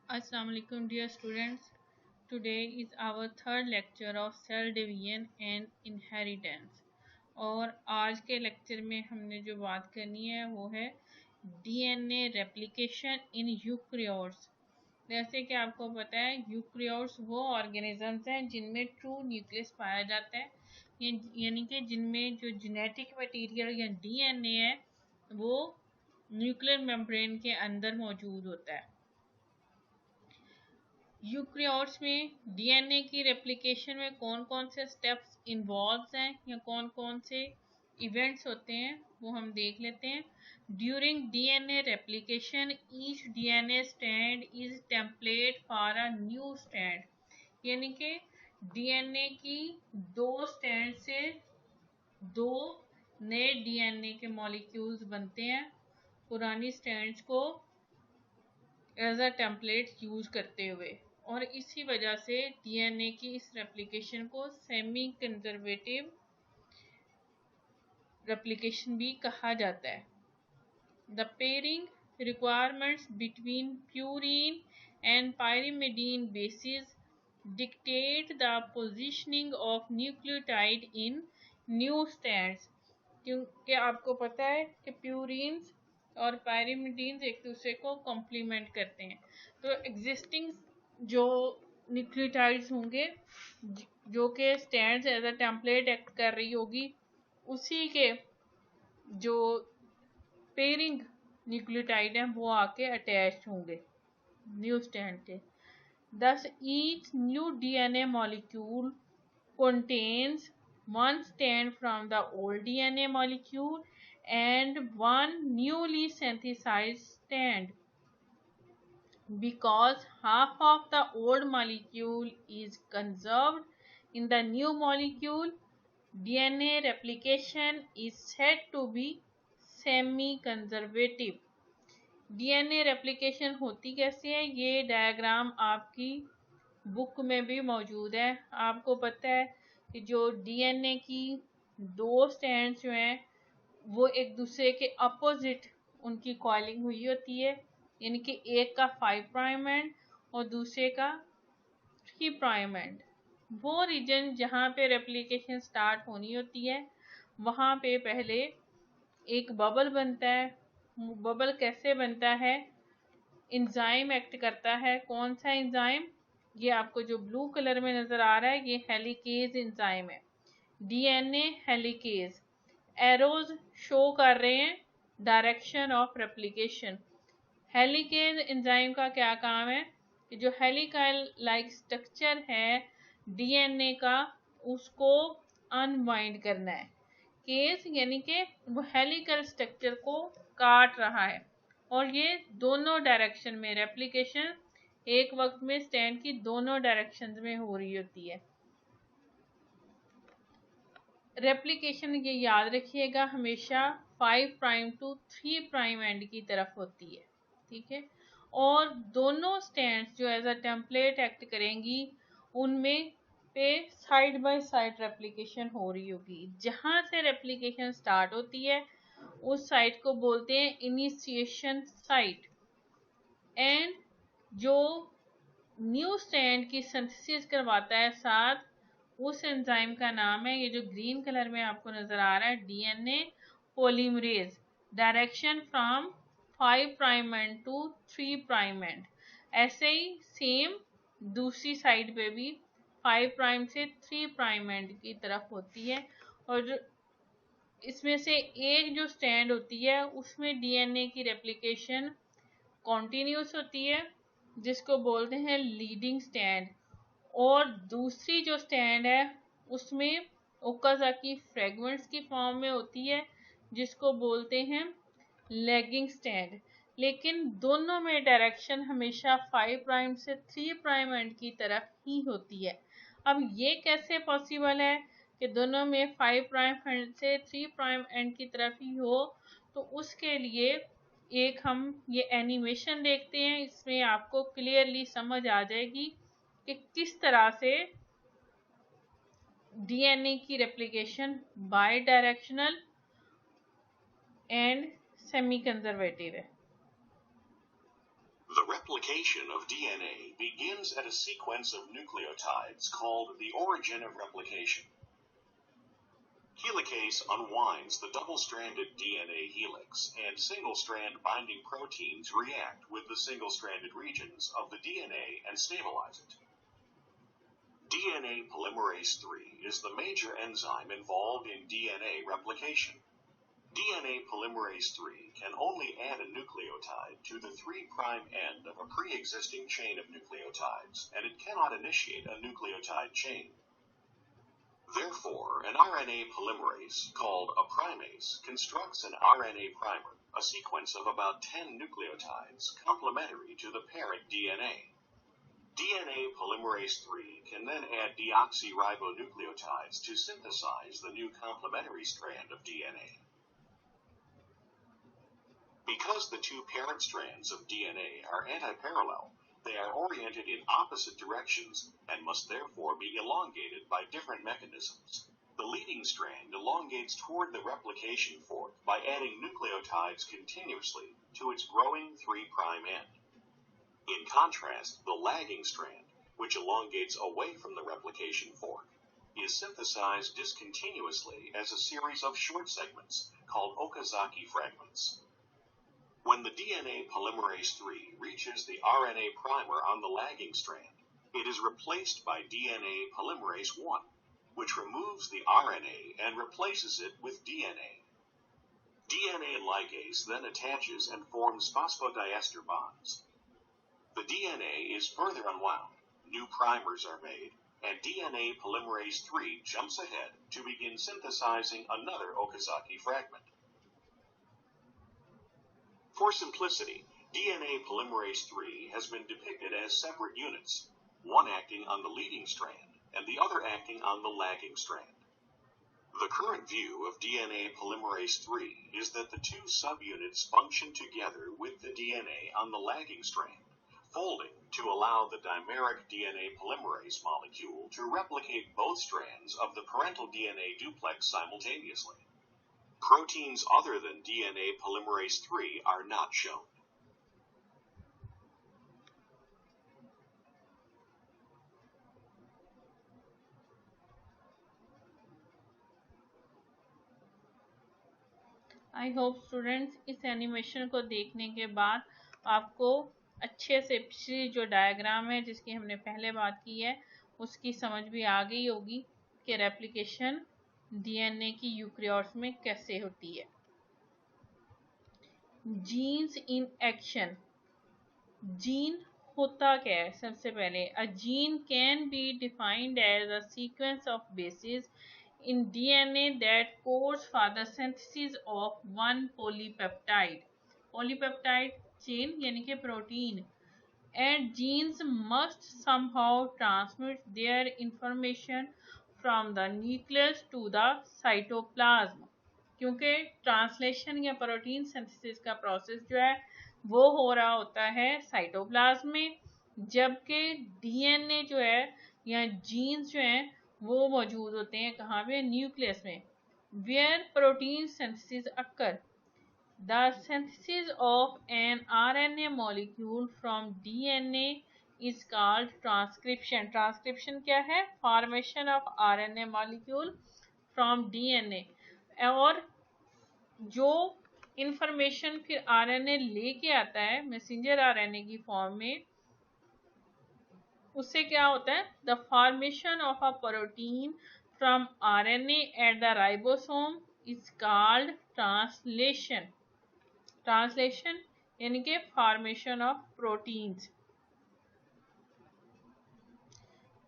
Assalamu alaikum dear students. Today is our third lecture of cell division and inheritance. और आज के lecture में हमने जो बात करनी है वो है डीएनए रेप्लिकेशन इन यूक्रियोट्स। जैसे कि आपको पता है यूक्रियोट्स वो ऑर्गेनिजम्स हैं जिनमें ट्रू न्यूक्लियस पाया जाता है, यानी कि जिनमें जो जेनेटिक मटेरियल या डीएनए है वो न्यूक्लियर मेम्ब्रेन के अंदर मौजूद होता है। यूक्रियोट्स में डीएनए की रेप्लिकेशन में कौन कौन से स्टेप्स इन्वॉल्व हैं या कौन कौन से इवेंट्स होते हैं वो हम देख लेते हैं। During DNA replication each DNA stand is template for a new stand, यानी कि डीएनए की दो स्टैंड से दो नए डीएनए के मॉलिक्यूल्स बनते हैं पुरानी स्टैंड्स को एज अ टेम्पलेट यूज करते हुए, और इसी वजह से डीएनए की इस रेप्लिकेशन को सेमी कंजर्वेटिव रेप्लिकेशन भी कहा जाता है। The pairing requirements between purine and pyrimidine basis dictate the positioning of nucleotide in new stands, क्योंकि आपको पता है कि प्यूरीन्स और पायरिमिडीन्स एक दूसरे को कॉम्प्लीमेंट करते हैं। तो एग्जिस्टिंग जो न्यूक्लियोटाइड्स होंगे जो कि stands as a template act कर रही होगी, उसी के जो पेयरिंग न्यूक्लियोटाइड हैं वो आके अटैच होंगे न्यू स्टैंड के। Thus, each new DNA molecule contains one strand from the old DNA molecule and one newly synthesized strand. Because half of the old molecule is conserved in the new molecule, DNA replication is said to be semi-conservative. DNA replication होती कैसे है, ये diagram आपकी book में भी मौजूद है। आपको पता है कि जो डीएनए की दो स्ट्रैंड्स जो हैं वो एक दूसरे के अपोजिट उनकी कॉइलिंग हुई होती है, यानी कि एक का 5 प्राइम एंड और दूसरे का 3 प्राइम एंड। वो रीजन जहाँ पे रेप्लिकेशन स्टार्ट होनी होती है वहाँ पे पहले एक बबल बनता है। बबल कैसे बनता है, एंजाइम एक्ट करता है। कौन सा एंजाइम, ये आपको जो ब्लू कलर में नजर आ रहा है ये हेलिकेज एंजाइम है, डीएनए हेलिकेज। एरोज शो कर रहे हैं direction of replication. Helicase enzyme का क्या काम है कि जो हेलिकल लाइक स्ट्रक्चर है डीएनए का उसको अनवाइंड करना है। केस यानी कि वो हेलिकल स्ट्रक्चर को काट रहा है, और ये दोनों डायरेक्शन में रेप्लिकेशन एक वक्त में स्टैंड की दोनों डायरेक्शंस में हो रही होती है। रेप्लिकेशन ये याद रखिएगा हमेशा 5 प्राइम टू 3 प्राइम एंड की तरफ होती है, ठीक है। और दोनों स्टैंड्स जो एज अ टेम्पलेट एक्ट करेंगी उनमें पे साइड बाय साइड रेप्लिकेशन हो रही होगी। जहां से रेप्लिकेशन स्टार्ट होती है उस साइट को बोलते हैं इनिशिएशन साइट, एंड जो न्यू स्टैंड की सिंथेसिस करवाता है साथ उस एंजाइम का नाम है, ये जो ग्रीन कलर में आपको नजर आ रहा है, DNA polymerase. Direction from 5 prime end to 3 prime end. ऐसे ही सेम दूसरी साइड पे भी 5 प्राइम से 3 प्राइम एंड की तरफ होती है, और जो इसमें से एक जो स्टैंड होती है उसमें डीएनए की रेप्लिकेशन कॉन्टिन्यूस होती है जिसको बोलते हैं लीडिंग स्टैंड, और दूसरी जो स्टैंड है उसमें ओकाजाकी फ्रेगमेंट्स की फॉर्म में होती है जिसको बोलते हैं लैगिंग स्टैंड। लेकिन दोनों में डायरेक्शन हमेशा 5 प्राइम से 3 प्राइम एंड की तरफ ही होती है। अब ये कैसे पॉसिबल है कि दोनों में 5 प्राइम एंड से 3 प्राइम एंड की तरफ ही हो, तो उसके लिए एक हम ये एनिमेशन देखते हैं। इसमें आपको क्लियरली समझ आ जाएगी कि किस तरह से डीएनए की replication bidirectional and semi conservative है। The replication of DNA begins at a sequence of nucleotides called the origin of replication. Helicase unwinds the double-stranded DNA helix, and single-strand binding proteins react with the single-stranded regions of the DNA and stabilize it. DNA polymerase III is the major enzyme involved in DNA replication. DNA polymerase III can only add a nucleotide to the 3' end of a pre-existing chain of nucleotides, and it cannot initiate a nucleotide chain. Therefore, an RNA polymerase, called a primase, constructs an RNA primer, a sequence of about 10 nucleotides complementary to the parent DNA. DNA polymerase III can then add deoxyribonucleotides to synthesize the new complementary strand of DNA. Because the two parent strands of DNA are antiparallel, they are oriented in opposite directions and must therefore be elongated by different mechanisms. The leading strand elongates toward the replication fork by adding nucleotides continuously to its growing 3' end. In contrast, the lagging strand, which elongates away from the replication fork, is synthesized discontinuously as a series of short segments called Okazaki fragments. When the DNA polymerase III reaches the RNA primer on the lagging strand, it is replaced by DNA polymerase I, which removes the RNA and replaces it with DNA. DNA ligase then attaches and forms phosphodiester bonds. The DNA is further unwound, new primers are made, and DNA polymerase III jumps ahead to begin synthesizing another Okazaki fragment. For simplicity, DNA polymerase III has been depicted as separate units, one acting on the leading strand and the other acting on the lagging strand. The current view of DNA polymerase III is that the two subunits function together with the DNA on the lagging strand, folding to allow the dimeric DNA polymerase molecule to replicate both strands of the parental DNA duplex simultaneously. Proteins other than DNA polymerase III are not shown. I hope students इस animation को देखने के बाद आपको अच्छे से पिछली जो डायग्राम है जिसकी हमने पहले बात की है उसकी समझ भी आ गई होगी कि रेप्लिकेशन डीएनए की यूकैरियोट्स में कैसे होती है। जीन्स इन एक्शन, जीन होता क्या है? सबसे पहले a gene can be defined as a sequence of bases in DNA that codes for the synthesis of one polypeptide. Polypeptide chain यानी कि protein. And genes must somehow transmit their information from the nucleus to the cytoplasm. क्योंकि translation या protein synthesis का process जो है वो हो रहा होता है साइटोप्लाज्म में, जबकि डीएनए जो है या जीन्स जो हैं वो मौजूद होते हैं कहाँ पे? न्यूक्लियस में. Where protein synthesis occur. The synthesis of an RNA molecule from DNA is called transcription. Transcription क्या है? Formation of RNA molecule from DNA. और जो इंफॉर्मेशन फिर आरएनए लेके आता है मैसेंजर आरएनए की फॉर्म में, उससे क्या होता है? The formation of a protein from RNA at the ribosome is called translation. Translation यानी कि formation of proteins.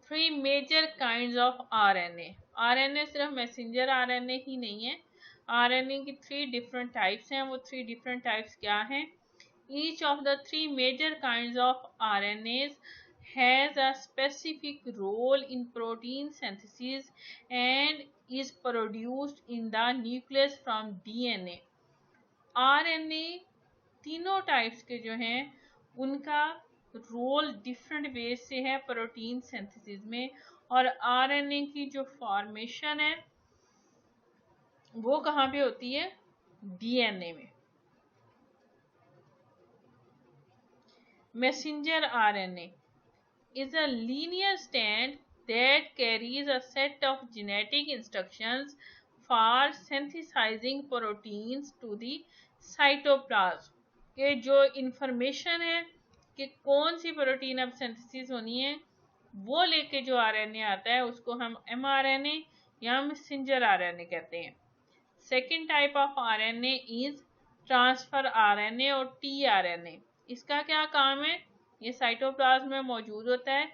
3 major kinds of RNA. RNA सिर्फ मैसेंजर आरएनए ही नहीं है, आरएनए की 3 डिफरेंट टाइप्स हैं. वो 3 डिफरेंट टाइप्स क्या हैं? Each of the 3 major kinds of RNAs has a specific role in protein synthesis and is produced in the nucleus from DNA. RNA तीनों टाइप्स के जो हैं उनका रोल डिफरेंट वेज से है प्रोटीन सिंथेसिस में, और आरएनए की जो फॉर्मेशन है वो कहाँ पे होती है? डीएनए में. Messenger RNA is a linear strand that carries a set of genetic instructions for synthesizing proteins to the cytoplasm. ये जो इंफॉर्मेशन है कि कौन सी प्रोटीन अब सिंथेसिस होनी है, वो लेके जो आरएनए आता है उसको हम mRNA या मैसेंजर आरएनए कहते हैं. Second type of RNA is transfer RNA और टीआरएनए. इसका क्या काम है? ये साइटोप्लाज्म में मौजूद होता है.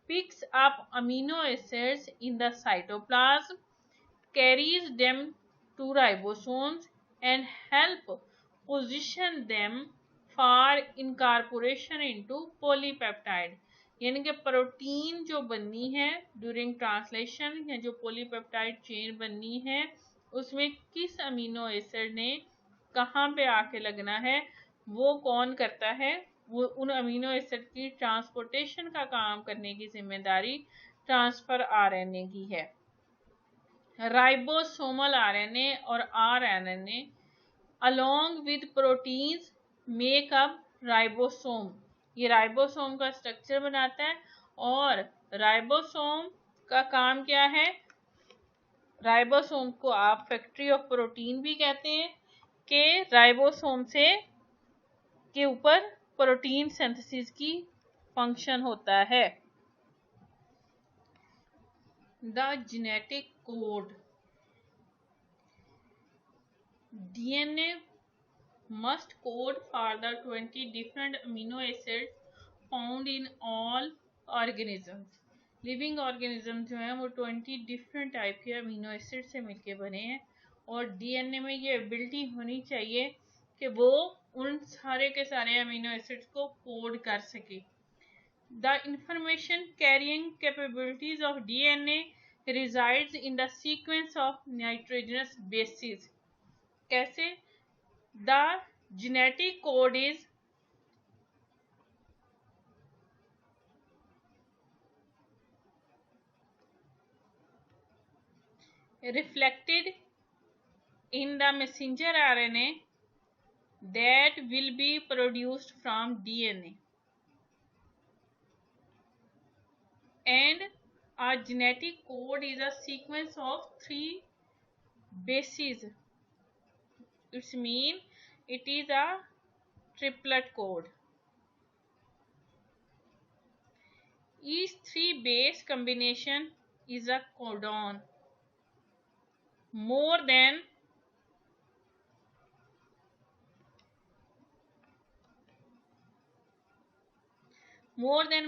Picks up amino acids in the cytoplasm, carries them to ribosomes and help position them for incorporation into polypeptide. यानी कि प्रोटीन जो बननी है ड्यूरिंग ट्रांसलेशन या जो पॉलीपेप्टाइड चेन बननी है उसमें किस अमीनो एसिड ने कहाँ पे आके लगना है, वो कौन करता है? वो उन अमीनो एसिड की ट्रांसपोर्टेशन का काम करने की जिम्मेदारी ट्रांसफर आरएनए की है. राइबोसोमल आरएनए और RNA along with proteins make up ribosome. ये राइबोसोम का स्ट्रक्चर बनाता है और राइबोसोम का काम क्या है? राइबोसोम को आप फैक्ट्री ऑफ प्रोटीन भी कहते हैं कि राइबोसोम से के ऊपर प्रोटीन सिंथेसिस की फंक्शन होता है. The genetic code. DNA must code for the 20 different amino acids found in all organisms. Living organism जो हैं वो 20 डिफरेंट टाइप के अमीनो एसिड से मिलके बने हैं और डीएनए में ये एबिलिटी होनी चाहिए कि वो उन सारे के सारे अमीनो एसिड्स को कोड कर सके. The information carrying capabilities of DNA resides in the sequence of nitrogenous bases. कैसे? The genetic code is reflected in the messenger RNA that will be produced from DNA. And a genetic code is a sequence of 3 bases. It means it is a triplet code. Each 3 base combination is a codon. More than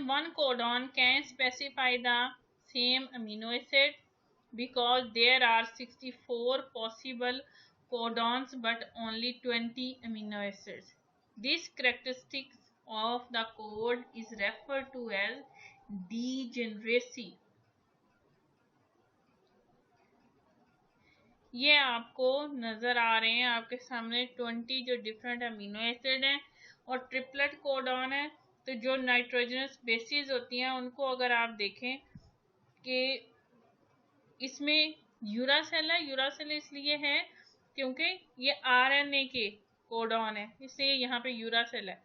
one codon can specify the same amino acid because there are 64 possible codons but only 20 amino acids. This characteristic of the code is referred to as degeneracy. ये आपको नजर आ रहे हैं आपके सामने 20 जो different amino acid हैं और ट्रिपलेट कोडॉन है. तो जो नाइट्रोजनस बेसिस होती हैं उनको अगर आप देखें कि इसमें यूरासेल है. यूरासेल इसलिए है क्योंकि ये आरएनए के कोडॉन है, इसलिए यहाँ पे यूरासेल है.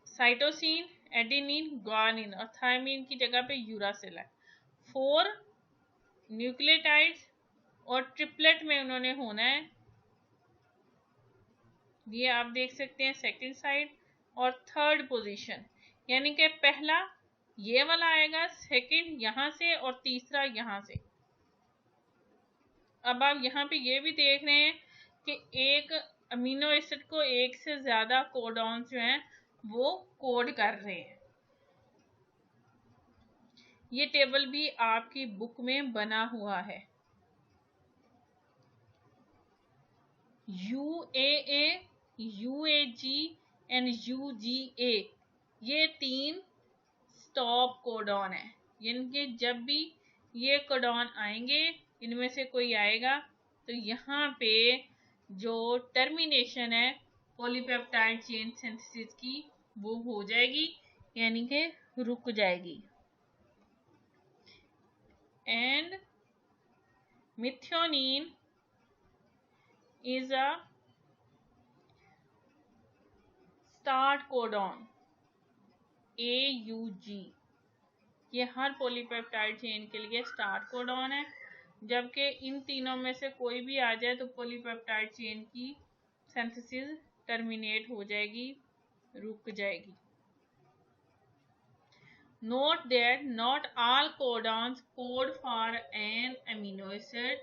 साइटोसिन, एडेनिन, ग्वानिन और थायमिन की जगह पे यूरासेल है. 4 न्यूक्लियोटाइड्स और ट्रिपलेट में उन्होंने होना है. ये आप देख सकते हैं सेकंड साइड और थर्ड पोजीशन, यानी कि पहला ये वाला आएगा, सेकंड यहाँ से और तीसरा यहाँ से. अब आप यहाँ पे ये भी देख रहे हैं कि एक अमीनो एसिड को एक से ज्यादा कोडॉन्स जो हैं वो कोड कर रहे हैं. ये टेबल भी आपकी बुक में बना हुआ है. UAA, UAG एंड UGA ये 3 स्टॉप कोडॉन है. यानी कि जब भी ये कोडॉन आएंगे, इनमें से कोई आएगा तो यहाँ पे जो टर्मिनेशन है पॉलीपेप्टाइड चेन सिंथेसिस की वो हो जाएगी, यानी कि रुक जाएगी. And methionine is a start codon. AUG, ये हर पॉलीपेप्टाइड चेन के लिए स्टार्ट कोडॉन है। जबकि इन तीनों में से कोई भी आ जाए तो पॉलीपेप्टाइड चेन की सिंथेसिस टर्मिनेट हो जाएगी, रुक जाएगी। Note that not all codons code for an amino acid.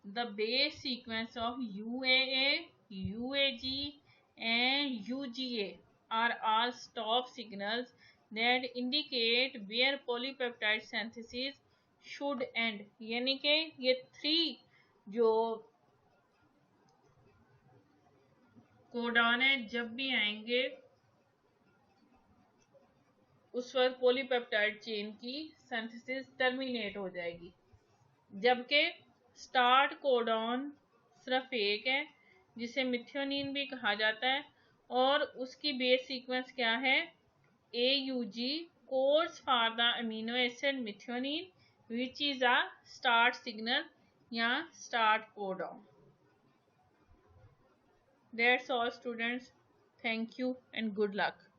The base sequence of UAA, UAG, and UGA are all stop signals that indicate where polypeptide synthesis should end. यानी कि ये 3 जो codon है जब भी आएंगे उस वक्त पॉलीपेप्टाइड चेन की सिंथेसिस टर्मिनेट हो जाएगी। जबकि स्टार्ट कोडॉन सिर्फ एक है जिसे मिथ्योनिन भी कहा जाता है और उसकी बेस सीक्वेंस क्या है, AUG codes for the amino acid methionine which is a start signal या start codon. That's all students, thank you and good luck.